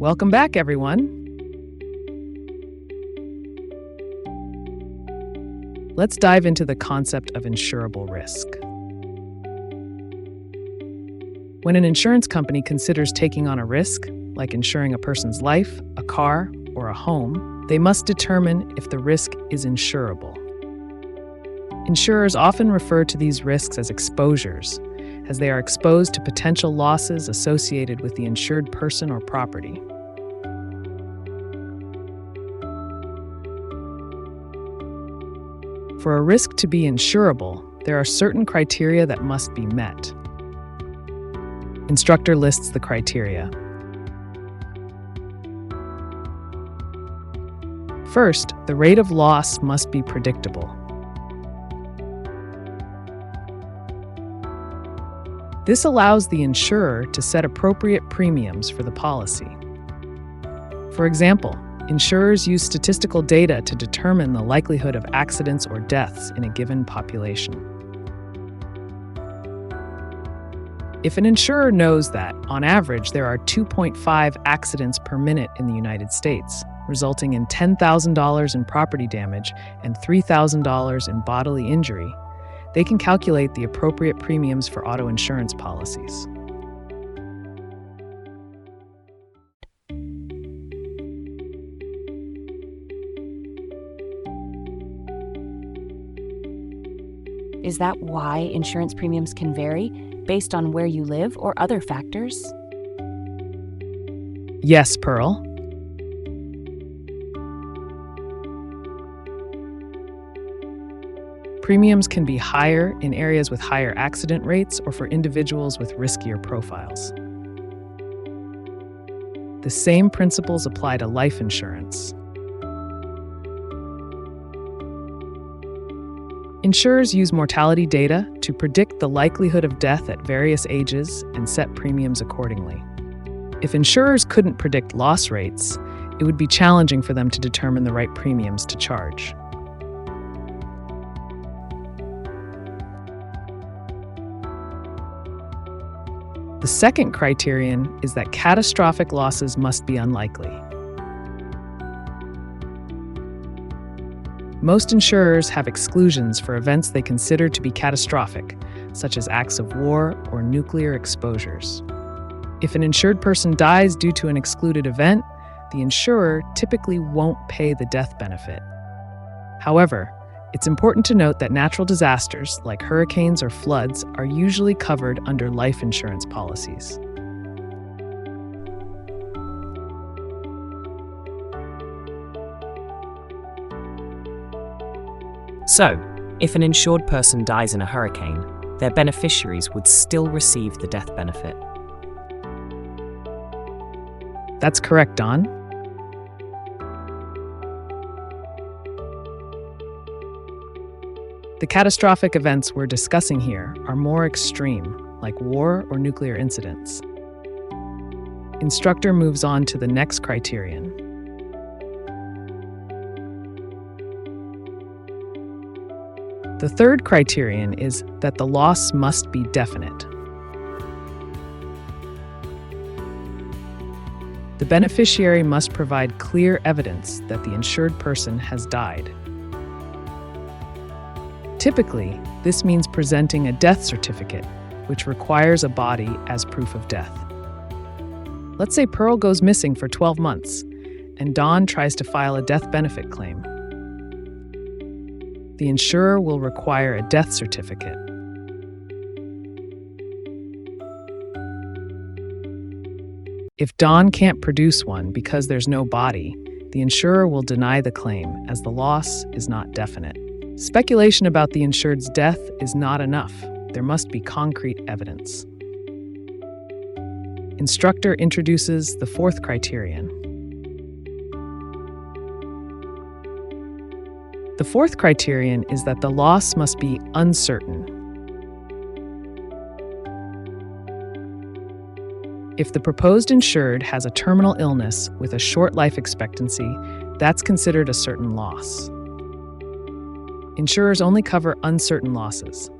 Welcome back, everyone. Let's dive into the concept of insurable risk. When an insurance company considers taking on a risk, like insuring a person's life, a car, or a home, they must determine if the risk is insurable. Insurers often refer to these risks as exposures, as they are exposed to potential losses associated with the insured person or property. For a risk to be insurable, there are certain criteria that must be met. Instructor lists the criteria. First, the rate of loss must be predictable. This allows the insurer to set appropriate premiums for the policy. For example, insurers use statistical data to determine the likelihood of accidents or deaths in a given population. If an insurer knows that, on average, there are 2.5 accidents per minute in the United States, resulting in $10,000 in property damage and $3,000 in bodily injury, they can calculate the appropriate premiums for auto insurance policies. Is that why insurance premiums can vary based on where you live or other factors? Yes, Pearl. Premiums can be higher in areas with higher accident rates or for individuals with riskier profiles. The same principles apply to life insurance. Insurers use mortality data to predict the likelihood of death at various ages and set premiums accordingly. If insurers couldn't predict loss rates, it would be challenging for them to determine the right premiums to charge. The second criterion is that catastrophic losses must be unlikely. Most insurers have exclusions for events they consider to be catastrophic, such as acts of war or nuclear exposures. If an insured person dies due to an excluded event, the insurer typically won't pay the death benefit. However, it's important to note that natural disasters, like hurricanes or floods, are usually covered under life insurance policies. So, if an insured person dies in a hurricane, their beneficiaries would still receive the death benefit. That's correct, Don. The catastrophic events we're discussing here are more extreme, like war or nuclear incidents. Instructor moves on to the next criterion. The third criterion is that the loss must be definite. The beneficiary must provide clear evidence that the insured person has died. Typically, this means presenting a death certificate, which requires a body as proof of death. Let's say Pearl goes missing for 12 months, and Dawn tries to file a death benefit claim. The insurer will require a death certificate. If Dawn can't produce one because there's no body, the insurer will deny the claim as the loss is not definite. Speculation about the insured's death is not enough. There must be concrete evidence. Instructor introduces the fourth criterion. The fourth criterion is that the loss must be uncertain. If the proposed insured has a terminal illness with a short life expectancy, that's considered a certain loss. Insurers only cover uncertain losses.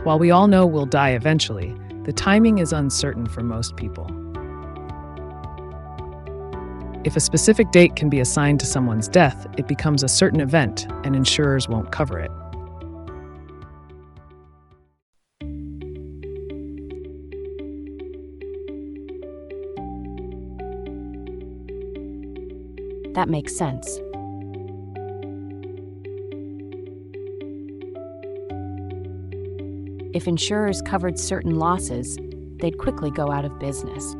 While we all know we'll die eventually, the timing is uncertain for most people. If a specific date can be assigned to someone's death, it becomes a certain event, and insurers won't cover it. That makes sense. If insurers covered certain losses, they'd quickly go out of business.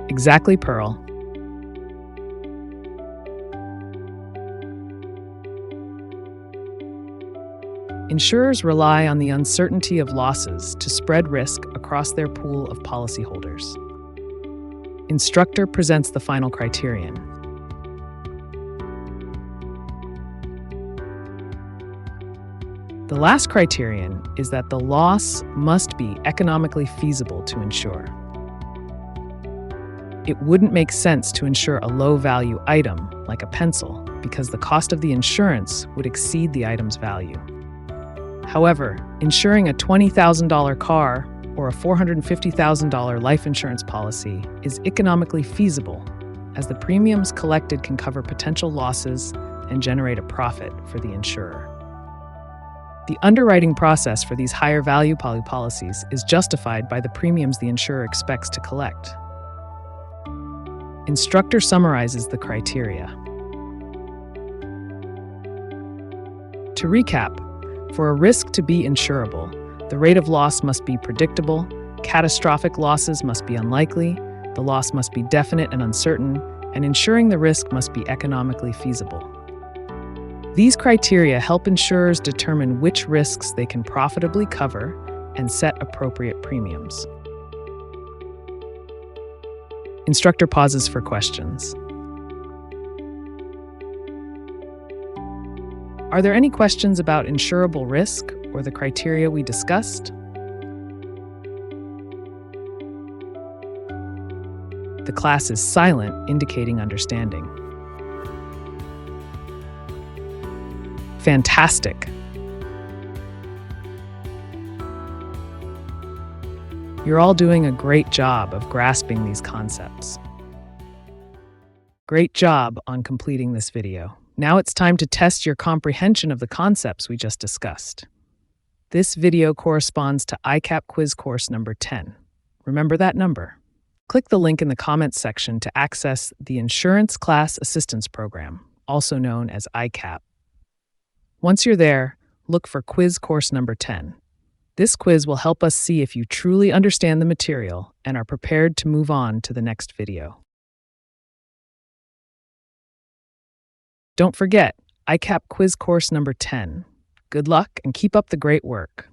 Exactly, Pearl. Insurers rely on the uncertainty of losses to spread risk across their pool of policyholders. Instructor presents the final criterion. The last criterion is that the loss must be economically feasible to insure. It wouldn't make sense to insure a low-value item, like a pencil, because the cost of the insurance would exceed the item's value. However, insuring a $20,000 car or a $450,000 life insurance policy is economically feasible, as the premiums collected can cover potential losses and generate a profit for the insurer. The underwriting process for these higher-value policies is justified by the premiums the insurer expects to collect. Instructor summarizes the criteria. To recap, for a risk to be insurable, the rate of loss must be predictable, catastrophic losses must be unlikely, the loss must be definite and uncertain, and insuring the risk must be economically feasible. These criteria help insurers determine which risks they can profitably cover and set appropriate premiums. Instructor pauses for questions. Are there any questions about insurable risk or the criteria we discussed? The class is silent, indicating understanding. Fantastic. You're all doing a great job of grasping these concepts. Great job on completing this video. Now it's time to test your comprehension of the concepts we just discussed. This video corresponds to ICAP quiz course number 10. Remember that number. Click the link in the comments section to access the Insurance Class Assistance Program, also known as ICAP. Once you're there, look for quiz course number 10. This quiz will help us see if you truly understand the material and are prepared to move on to the next video. Don't forget, ICAP quiz course number 10. Good luck and keep up the great work.